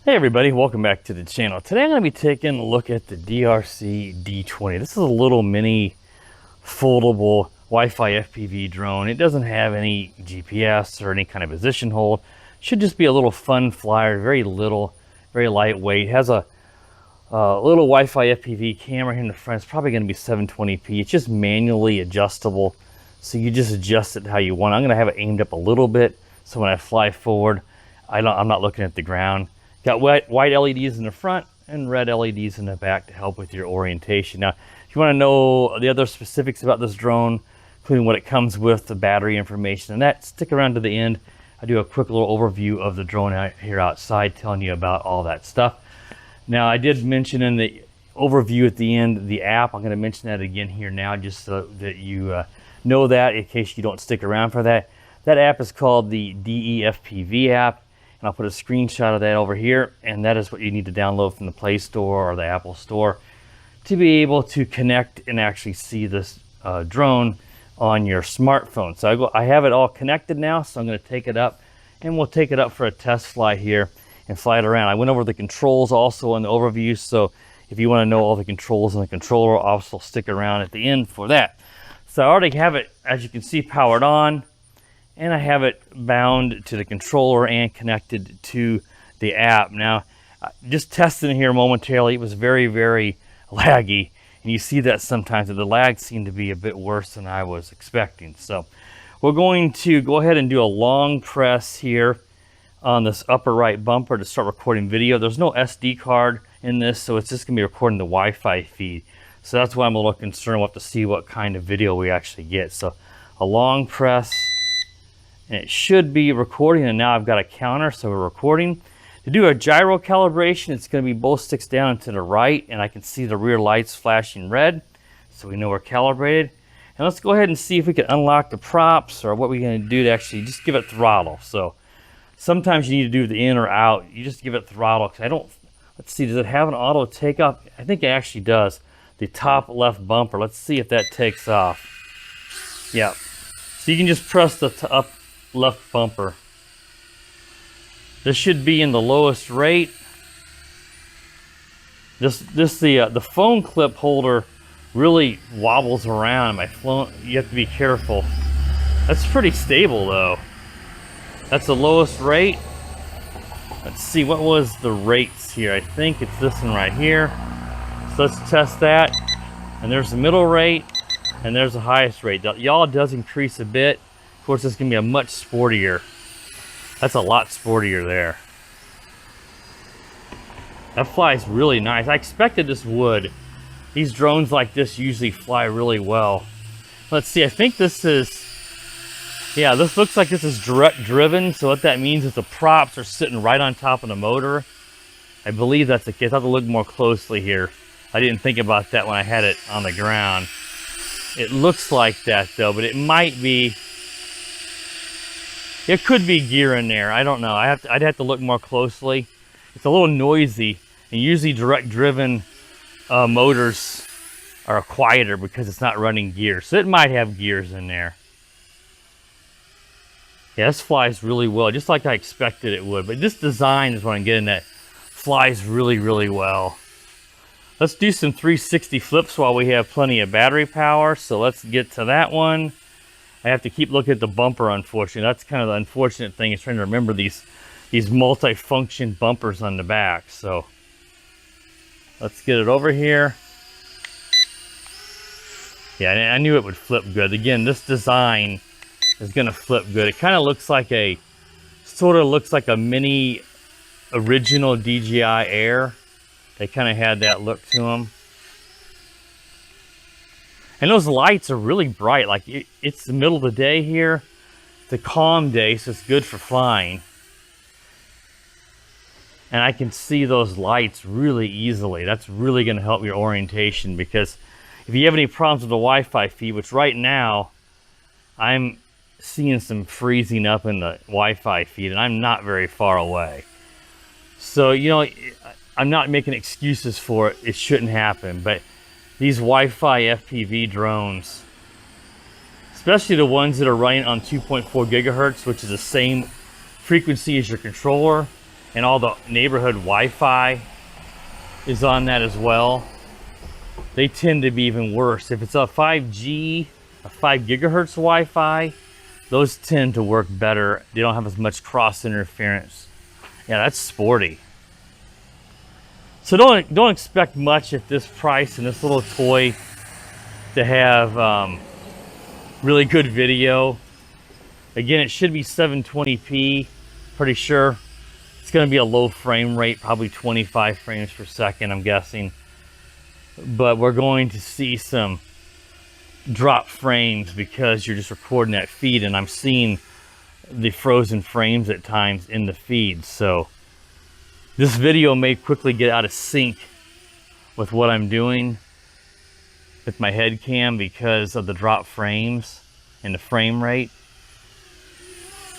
Hey everybody, welcome back to the channel. Today I'm going to be taking a look at the DRC D20. This is a little mini foldable Wi-Fi FPV drone. It doesn't have any GPS or any kind of position hold. Should just be a little fun flyer, very little, very lightweight. It has a little Wi-Fi FPV camera here in the front. It's probably going to be 720p. It's just manually adjustable, so you just adjust it how you want. I'm going to have it aimed up a little bit, so when I fly forward, I'm not looking at the ground. Got white LEDs in the front and red LEDs in the back to help with your orientation. Now, if you want to know the other specifics about this drone, including what it comes with, the battery information, and that, stick around to the end. I do a quick little overview of the drone out here outside, telling you about all that stuff. Now, I did mention in the overview at the end the app. I'm going to mention that again here now, just so that you know that in case you don't stick around for that. That app is called the DEFPV app. And I'll put a screenshot of that over here, and that is what you need to download from the Play Store or the Apple Store to be able to connect and actually see this drone on your smartphone. So I have it all connected now, so I'm going to take it up, and we'll take it up for a test fly here and fly it around. I went over the controls also in the overview, so if you want to know all the controls on the controller, I'll also stick around at the end for that. So I already have it, as you can see, powered on. And I have it bound to the controller and connected to the app. Now, just testing here momentarily, it was very, very laggy. And you see that sometimes, that the lag seemed to be a bit worse than I was expecting. So we're going to go ahead and do a long press here on this upper right bumper to start recording video. There's no SD card in this, so it's just going to be recording the Wi-Fi feed. So that's why I'm a little concerned. We'll have to see what kind of video we actually get. So a long press. And it should be recording, and now I've got a counter, so we're recording. To do a gyro calibration, it's going to be both sticks down and to the right, and I can see the rear lights flashing red, so we know we're calibrated. And let's go ahead and see if we can unlock the props, or what we're going to do to actually just give it throttle. So sometimes you need to do the in or out. You just give it throttle, because let's see, does it have an auto takeoff? I think it actually does. The top left bumper, let's see if that takes off. Yeah, so you can just press the up left bumper. This should be in the lowest rate. The phone clip holder really wobbles around. My phone, you have to be careful. That's pretty stable though. That's the lowest rate. Let's see, what was the rates here? I think it's this one right here. So let's test that. And there's the middle rate, and there's the highest rate. The yaw does increase a bit. Of course, this is going to be a much sportier. That's a lot sportier there. That flies really nice. I expected this would. These drones like this usually fly really well. Let's see, I think this is, yeah, this looks like this is direct driven. So what that means is the props are sitting right on top of the motor. I believe that's the case. I have to look more closely here. I didn't think about that when I had it on the ground. It looks like that though, but it might be. It could be gear in there. I don't know. I'd have to look more closely. It's a little noisy, and usually direct-driven motors are quieter because it's not running gears. So it might have gears in there. Yeah, this flies really well, just like I expected it would. But this design is what I'm getting at. Flies really, really well. Let's do some 360 flips while we have plenty of battery power. So let's get to that one. I have to keep looking at the bumper, unfortunately. That's kind of the unfortunate thing, is trying to remember these multi-function bumpers on the back. So let's get it over here. Yeah, I knew it would flip good. Again, this design is going to flip good. It kind of looks like sort of looks like a mini original DJI Air. They kind of had that look to them. And those lights are really bright. Like it's the middle of the day here. It's a calm day, so it's good for flying. And I can see those lights really easily. That's really going to help your orientation, because if you have any problems with the Wi-Fi feed, which right now I'm seeing some freezing up in the Wi-Fi feed, and I'm not very far away. So, you know, I'm not making excuses for it. It shouldn't happen, but these Wi-Fi FPV drones, especially the ones that are running on 2.4 gigahertz, which is the same frequency as your controller, and all the neighborhood Wi-Fi is on that as well, they tend to be even worse. If it's a 5G, a 5 gigahertz Wi-Fi, those tend to work better. They don't have as much cross interference. Yeah, that's sporty. So don't expect much at this price and this little toy to have really good video. Again, it should be 720p, pretty sure. It's going to be a low frame rate, probably 25 frames per second, I'm guessing. But we're going to see some drop frames because you're just recording that feed, and I'm seeing the frozen frames at times in the feed. So this video may quickly get out of sync with what I'm doing with my head cam because of the drop frames and the frame rate.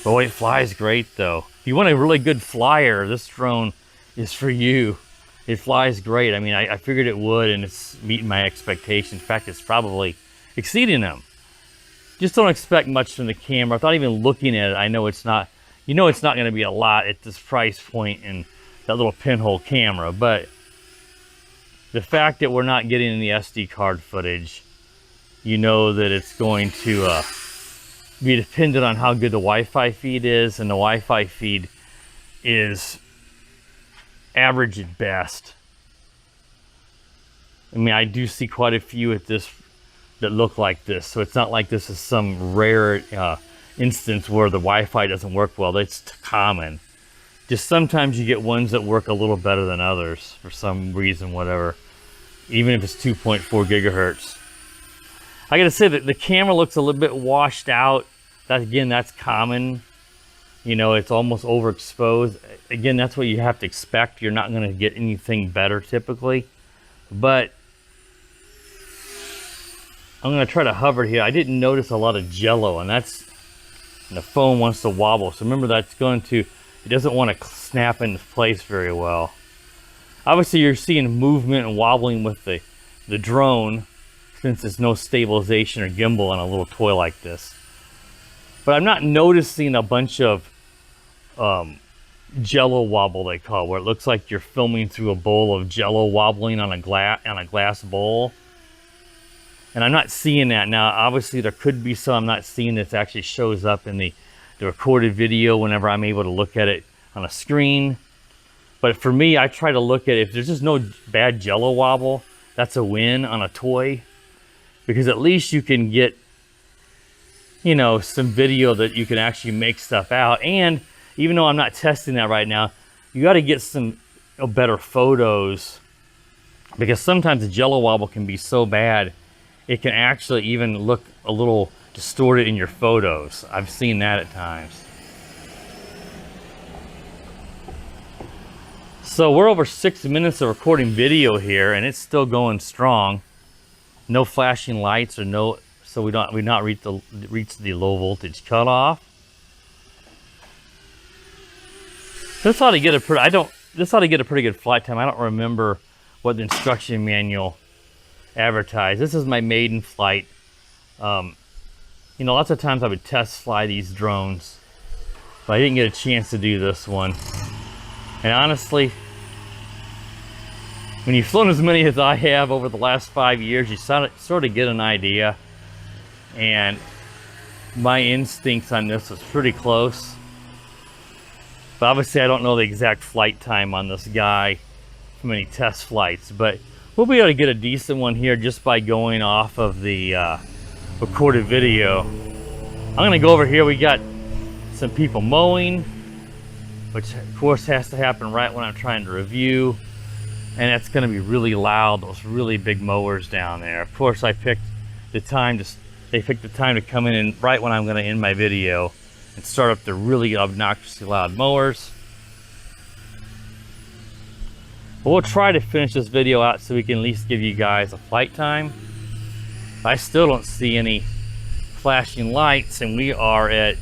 Boy, it flies great though. If you want a really good flyer, this drone is for you. It flies great. I mean, I figured it would, and it's meeting my expectations. In fact, it's probably exceeding them. Just don't expect much from the camera. Without even looking at it, I know it's not, you know, it's not going to be a lot at this price point and that little pinhole camera. But the fact that we're not getting any SD card footage, you know that it's going to be dependent on how good the Wi-Fi feed is, and the Wi-Fi feed is average at best. I mean, I do see quite a few at this that look like this, so it's not like this is some rare instance where the Wi-Fi doesn't work well. It's common. Just sometimes you get ones that work a little better than others for some reason, whatever, even if it's 2.4 gigahertz. I gotta say that the camera looks a little bit washed out. That, again, that's common. You know, it's almost overexposed. Again, that's what you have to expect. You're not going to get anything better typically. But I'm going to try to hover here. I didn't notice a lot of jello, and that's, and the phone wants to wobble. So remember, that's going to, it doesn't want to snap into place very well. Obviously, you're seeing movement and wobbling with the drone, since there's no stabilization or gimbal on a little toy like this. But I'm not noticing a bunch of jello wobble, they call it, where it looks like you're filming through a bowl of jello wobbling on a glass bowl. And I'm not seeing that. Now, obviously, there could be some I'm not seeing that actually shows up in the recorded video whenever I'm able to look at it on a screen. But for me, I try to look at it. If there's just no bad jello wobble, that's a win on a toy. Because at least you can get, you know, some video that you can actually make stuff out. And even though I'm not testing that right now, you got to get some better photos, because sometimes the jello wobble can be so bad it can actually even look a little distorted in your photos. I've seen that at times. So we're over 6 minutes of recording video here, and it's still going strong. No flashing lights or no, so we've not reached the low voltage cutoff. This ought to get a pretty good flight time. I don't remember what the instruction manual advertised. This is my maiden flight. You know, lots of times I would test fly these drones, but I didn't get a chance to do this one. And honestly, when you've flown as many as I have over the last 5 years, you sort of get an idea. And my instincts on this was pretty close. But obviously I don't know the exact flight time on this guy from any test flights. But we'll be able to get a decent one here just by going off of the recorded video. I'm going to go over here. We got some people mowing, which of course has to happen right when I'm trying to review. And that's going to be really loud, those really big mowers down there. Of course, I picked the time to, they picked the time to come in and right when I'm going to end my video and start up the really obnoxiously loud mowers. But we'll try to finish this video out so we can at least give you guys a flight time. I still don't see any flashing lights, and we are at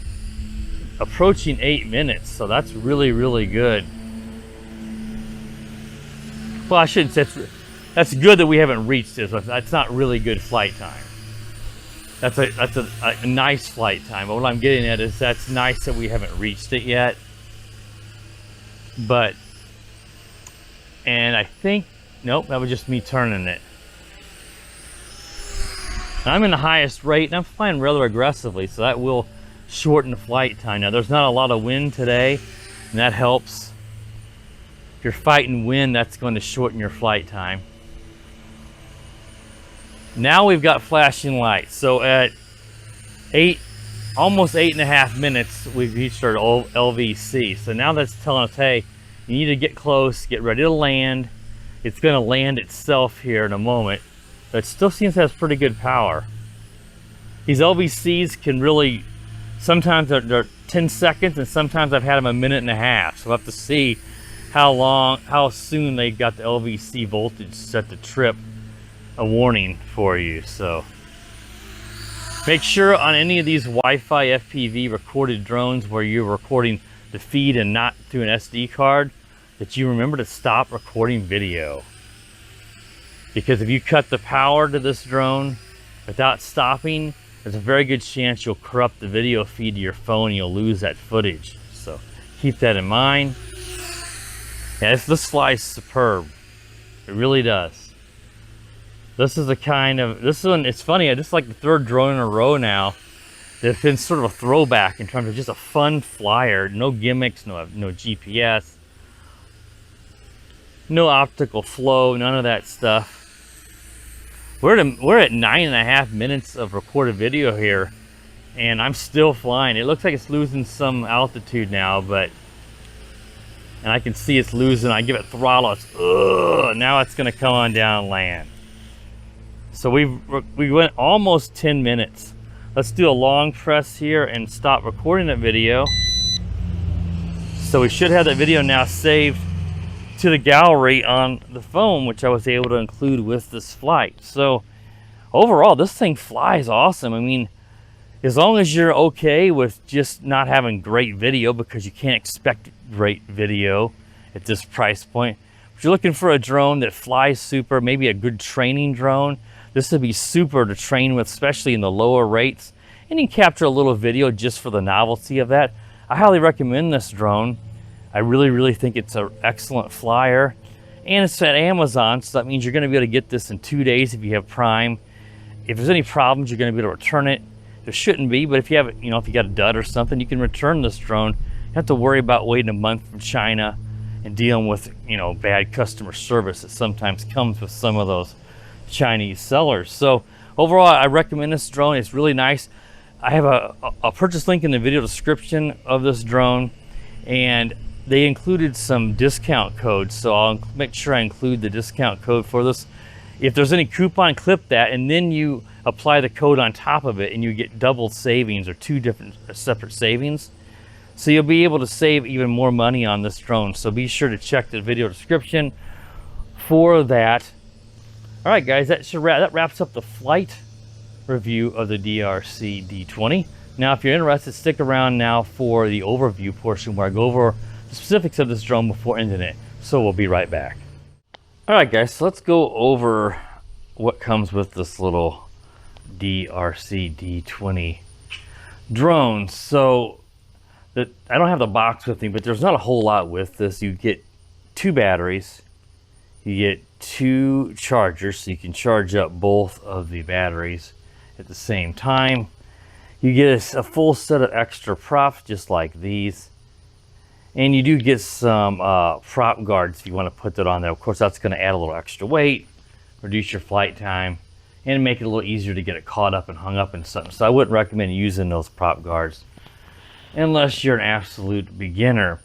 approaching 8 minutes, so that's really, really good. Well, I shouldn't say that's good that we haven't reached this. That's not really good flight time. That's a nice flight time. But what I'm getting at is that's nice that we haven't reached it yet. and I think, nope, that was just me turning it. I'm in the highest rate, and I'm flying rather aggressively, so that will shorten the flight time. Now, there's not a lot of wind today, and that helps. If you're fighting wind, that's going to shorten your flight time. Now we've got flashing lights. So at almost 8.5 minutes, we've reached our LVC. So now that's telling us, hey, you need to get close, get ready to land. It's going to land itself here in a moment. But it still seems to have pretty good power. These LVCs can really, sometimes they're 10 seconds, and sometimes I've had them 1.5 minutes. So we'll have to see how soon they got the LVC voltage set to trip a warning for you. So make sure on any of these Wi-Fi FPV recorded drones where you're recording the feed and not through an SD card, that you remember to stop recording video. Because if you cut the power to this drone without stopping, there's a very good chance you'll corrupt the video feed to your phone and you'll lose that footage. So keep that in mind. Yeah, this flies superb. It really does. This is the kind of, this one, it's funny, I just like the third drone in a row now that's been sort of a throwback in terms of just a fun flyer. No gimmicks, no GPS, no optical flow, none of that stuff. We're at 9.5 minutes of recorded video here, and I'm still flying. It looks like it's losing some altitude now, and I can see it's losing. I give it throttle, now it's gonna come on down and land. So we went almost 10 minutes. Let's do a long press here and stop recording that video. So we should have that video now saved to the gallery on the phone, which I was able to include with this flight. So overall, this thing flies awesome. I mean, as long as you're okay with just not having great video, because you can't expect great video at this price point. If you're looking for a drone that flies super, maybe a good training drone, this would be super to train with, especially in the lower rates. And you can capture a little video just for the novelty of that. I highly recommend this drone. I really, really think it's an excellent flyer. And it's at Amazon, so that means you're going to be able to get this in 2 days if you have Prime. If there's any problems, you're going to be able to return it. There shouldn't be, but if you have, if you got a dud or something, you can return this drone. You don't have to worry about waiting a month from China and dealing with, bad customer service that sometimes comes with some of those Chinese sellers. So overall, I recommend this drone. It's really nice. I have a purchase link in the video description of this drone, and they included some discount codes, so I'll make sure I include the discount code for this. If there's any coupon, clip that, and then you apply the code on top of it, and you get double savings, or 2 different separate savings. So you'll be able to save even more money on this drone. So be sure to check the video description for that. All right, guys, that wraps up the flight review of the DRC D20. Now, if you're interested, stick around now for the overview portion where I go over the specifics of this drone before ending it. So we'll be right back. All right, guys, so let's go over what comes with this little DRC D20 drone. So I don't have the box with me, but there's not a whole lot with this. You get 2 batteries, you get 2 chargers, so you can charge up both of the batteries at the same time. You get a full set of extra props just like these. And you do get some prop guards if you want to put that on there. Of course, that's going to add a little extra weight, reduce your flight time, and make it a little easier to get it caught up and hung up in something. So I wouldn't recommend using those prop guards unless you're an absolute beginner.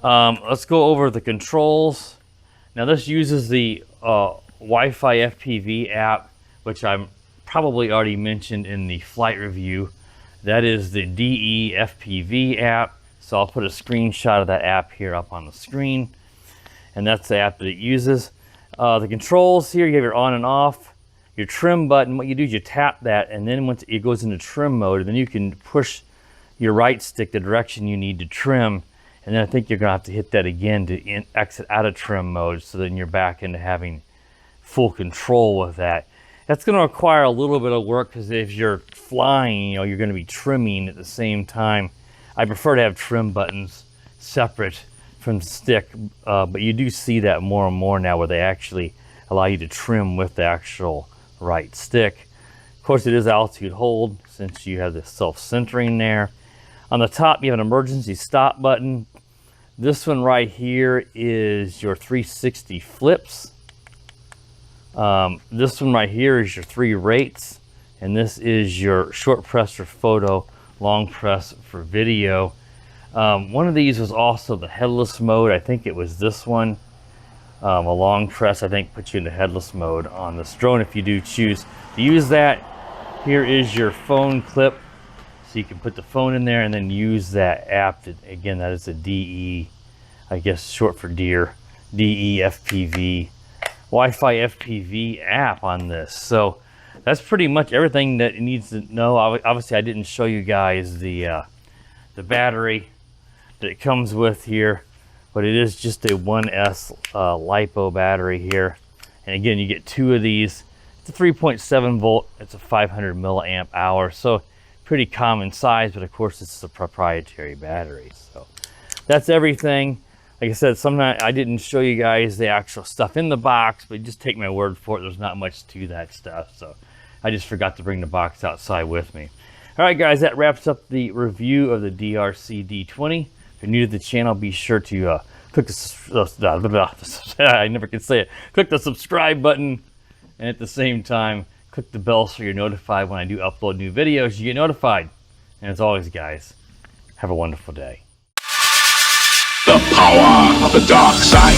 Let's go over the controls. Now this uses the Wi-Fi FPV app, which I'm probably already mentioned in the flight review. That is the DE FPV app. So I'll put a screenshot of that app here up on the screen. And that's the app that it uses. The controls here, you have your on and off. Your trim button, what you do is you tap that, and then once it goes into trim mode, and then you can push your right stick the direction you need to trim. And then I think you're gonna have to hit that again to exit out of trim mode, so then you're back into having full control with that. That's gonna require a little bit of work, because if you're flying, you're gonna be trimming at the same time. I prefer to have trim buttons separate from the stick, but you do see that more and more now where they actually allow you to trim with the actual right stick. Of course, it is altitude hold since you have the self-centering there. On the top, you have an emergency stop button. This one right here is your 360 flips. This one right here is your 3 rates. And this is your short press for photo, long press for video. One of these was also the headless mode. I think it was this one. A long press, I think, puts you into headless mode on this drone if you do choose to use that. Here is your phone clip. So you can put the phone in there and then use that app. Again, that is a DE, I guess short for deer, DE FPV, Wi-Fi FPV app on this. So that's pretty much everything that it needs to know. Obviously, I didn't show you guys the battery that it comes with here, but it is just a 1S LiPo battery here. And again, you get 2 of these. It's a 3.7 volt. It's a 500 milliamp hour. So pretty common size, but of course this is a proprietary battery. So that's everything. Like I said, sometimes I didn't show you guys the actual stuff in the box, but just take my word for it. There's not much to that stuff. So I just forgot to bring the box outside with me. All right, guys, that wraps up the review of the DRC D20. If you're new to the channel, be sure to click the I never can say it. Click the subscribe button, and at the same time, click the bell so you're notified when I do upload new videos. You get notified. And as always, guys, have a wonderful day. The power of the dark side.